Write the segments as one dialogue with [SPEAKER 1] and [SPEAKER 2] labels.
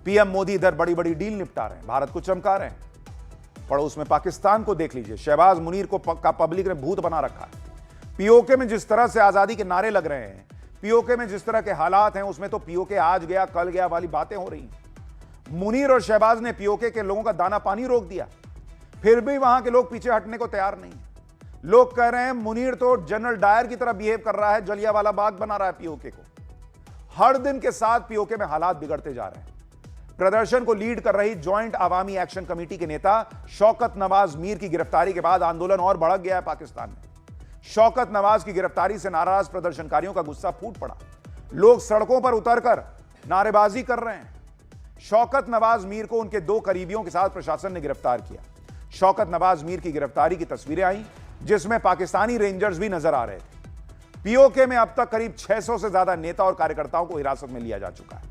[SPEAKER 1] PM Modi इधर बड़ी बड़ी डील निपटा रहे हैं, भारत को चमका रहे हैं। पड़ोस में पाकिस्तान को देख लीजिए, शहबाज मुनीर को पब्लिक ने भूत बना रखा है। पीओके में जिस तरह से आजादी के नारे लग रहे हैं, पीओके में जिस तरह के हालात हैं, उसमें तो पीओके आज गया कल गया वाली बातें हो रही हैं। मुनीर और शहबाज ने पीओके के लोगों का दाना पानी रोक दिया, फिर भी वहां के लोग पीछे हटने को तैयार नहीं है। लोग कह रहे हैं मुनीर तो जनरल डायर की तरह बिहेव कर रहा है, जलियांवाला बाग बना रहा है पीओके को। हर दिन के साथ पीओके में हालात बिगड़ते जा रहे हैं। प्रदर्शन को लीड कर रही ज्वाइंट अवामी एक्शन कमेटी के नेता शौकत नवाज मीर की गिरफ्तारी के बाद आंदोलन और भड़क गया है पाकिस्तान में। शौकत नवाज की गिरफ्तारी से नाराज प्रदर्शनकारियों का गुस्सा फूट पड़ा। लोग सड़कों पर उतरकर नारेबाजी कर रहे हैं। शौकत नवाज मीर को उनके 2 करीबियों के साथ प्रशासन ने गिरफ्तार किया। शौकत नवाज मीर की गिरफ्तारी की तस्वीरें आई, जिसमें पाकिस्तानी रेंजर्स भी नजर आ रहे थे। पीओके में अब तक करीब 600 से ज्यादा नेता और कार्यकर्ताओं को हिरासत में लिया जा चुका है,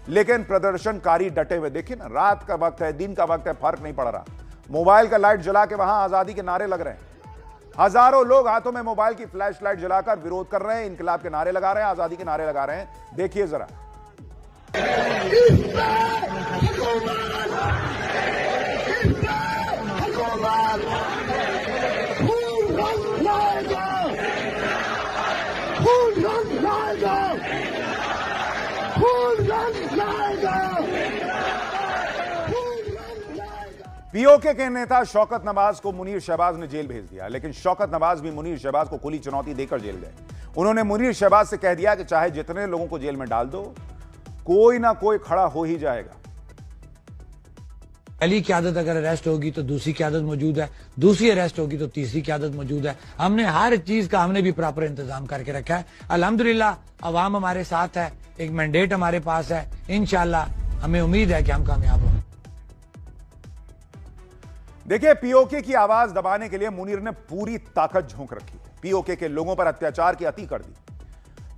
[SPEAKER 1] लेकिन प्रदर्शनकारी डटे हुए। देखिए ना, रात का वक्त है, दिन का वक्त है, फर्क नहीं पड़ रहा। मोबाइल का लाइट जला के वहां आजादी के नारे लग रहे हैं। हजारों लोग हाथों में मोबाइल की फ्लैश लाइट जलाकर विरोध कर रहे हैं, इनकलाब के नारे लगा रहे हैं, आजादी के नारे लगा रहे हैं। देखिए जरा। पीओके के नेता शौकत नवाज को मुनीर शहबाज ने जेल भेज दिया, लेकिन शौकत नवाज भी मुनीर शहबाज को खुली चुनौती देकर जेल गए। उन्होंने मुनीर शहबाज से कह दिया कि चाहे जितने लोगों को जेल में डाल दो, कोई ना कोई खड़ा हो ही जाएगा।
[SPEAKER 2] पहली क़यादत अगर अरेस्ट होगी तो दूसरी क़यादत मौजूद है, दूसरी अरेस्ट होगी तो तीसरी क़यादत मौजूद है। हमने हर चीज का हमने भी प्रॉपर इंतजाम करके रखा है। अल्हम्दुलिल्लाह अवाम हमारे साथ है, एक मैंडेट हमारे पास है। इंशाल्लाह हमें उम्मीद है कि हम कामयाब होंगे।
[SPEAKER 1] देखिए, पीओके की आवाज दबाने के लिए मुनीर ने पूरी ताकत झोंक रखी है। पीओके के लोगों पर अत्याचार की अति कर दी।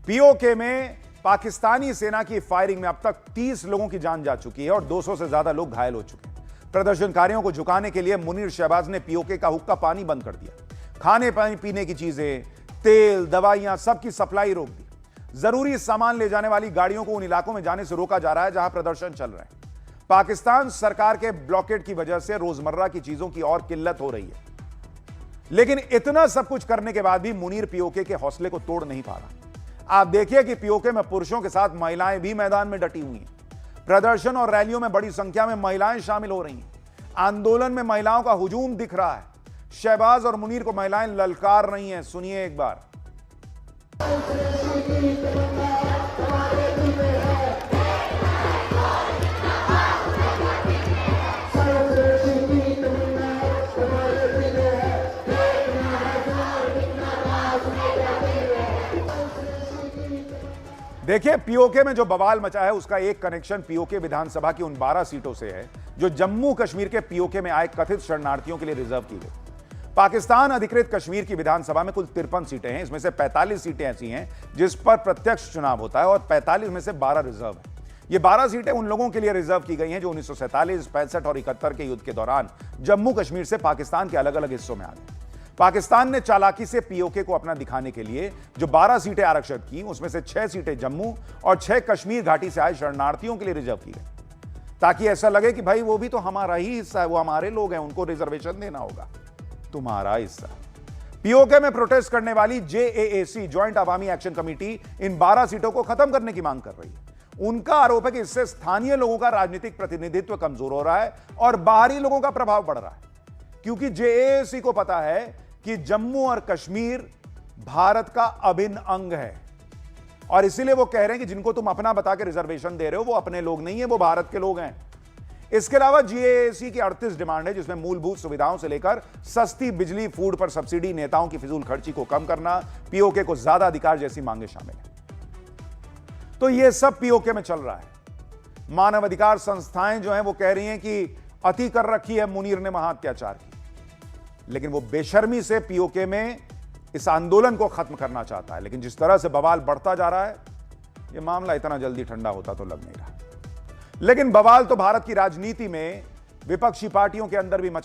[SPEAKER 1] पीओके में पाकिस्तानी सेना की फायरिंग में अब तक 30 लोगों की जान जा चुकी है और 200 से ज्यादा लोग घायल हो चुके हैं। प्रदर्शनकारियों को झुकाने के लिए मुनीर शहबाज ने पीओके का हुक्का पानी बंद कर दिया। खाने पानी पीने की चीजें, तेल, दवाइयां, सबकी सप्लाई रोक दी। जरूरी सामान ले जाने वाली गाड़ियों को उन इलाकों में जाने से रोका जा रहा है जहां प्रदर्शन चल रहे हैं। पाकिस्तान सरकार के ब्लॉकेड की वजह से रोजमर्रा की चीजों की और किल्लत हो रही है, लेकिन इतना सब कुछ करने के बाद भी मुनीर पीओके के हौसले को तोड़ नहीं पा रहा। आप देखिए कि पीओके में पुरुषों के साथ महिलाएं भी मैदान में डटी हुई हैं। प्रदर्शन और रैलियों में बड़ी संख्या में महिलाएं शामिल हो रही हैं। आंदोलन में महिलाओं का हुजूम दिख रहा है। शहबाज और मुनीर को महिलाएं ललकार रही हैं। सुनिए एक बार। देखिए, पीओके में जो बवाल मचा है उसका एक कनेक्शन पीओके विधानसभा की उन 12 सीटों से है जो जम्मू कश्मीर के पीओके में आए कथित शरणार्थियों के लिए रिजर्व की गई। पाकिस्तान अधिकृत कश्मीर की विधानसभा में कुल 53 सीटें हैं। इसमें से 45 सीटें ऐसी हैं जिस पर प्रत्यक्ष चुनाव होता है और 45 में से 12 रिजर्व है। ये 12 सीटें उन लोगों के लिए रिजर्व की गई हैं जो 1947, 65 और 71 के युद्ध के दौरान जम्मू कश्मीर से पाकिस्तान के अलग अलग हिस्सों में आ गए। पाकिस्तान ने चालाकी से पीओके को अपना दिखाने के लिए जो 12 सीटें आरक्षित की, उसमें से 6 सीटें जम्मू और 6 कश्मीर घाटी से आए शरणार्थियों के लिए रिजर्व की गई, ताकि ऐसा लगे कि भाई वो भी तो हमारा ही हिस्सा है, वो हमारे लोग हैं, उनको रिजर्वेशन देना होगा। तुम्हारा हिस्सा। पीओके में प्रोटेस्ट करने वाली जेएएसी, ज्वाइंट अवामी एक्शन कमेटी, इन 12 सीटों को खत्म करने की मांग कर रही है। उनका आरोप है कि इससे स्थानीय लोगों का राजनीतिक प्रतिनिधित्व कमजोर हो रहा है और बाहरी लोगों का प्रभाव बढ़ रहा है, क्योंकि जेएएसी को पता है कि जम्मू और कश्मीर भारत का अभिन्न अंग है और इसीलिए वो कह रहे हैं कि जिनको तुम अपना बता के रिजर्वेशन दे रहे हो वो अपने लोग नहीं है, वो भारत के लोग हैं। इसके अलावा जेएसी की 38 डिमांड है, जिसमें मूलभूत सुविधाओं से लेकर सस्ती बिजली, फूड पर सब्सिडी, नेताओं की फिजूल खर्ची को कम करना, पीओके को ज्यादा अधिकार जैसी मांगे शामिल हैं। तो ये सब पीओके में चल रहा है। मानवाधिकार संस्थाएं जो हैं वो कह रही हैं कि अति कर रखी है मुनीर ने वहां अत्याचार की, लेकिन वो बेशर्मी से पीओके में इस आंदोलन को खत्म करना चाहता है। लेकिन जिस तरह से बवाल बढ़ता जा रहा है, यह मामला इतना जल्दी ठंडा होता तो लग नहीं रहा। लेकिन बवाल तो भारत की राजनीति में विपक्षी पार्टियों के अंदर भी मचा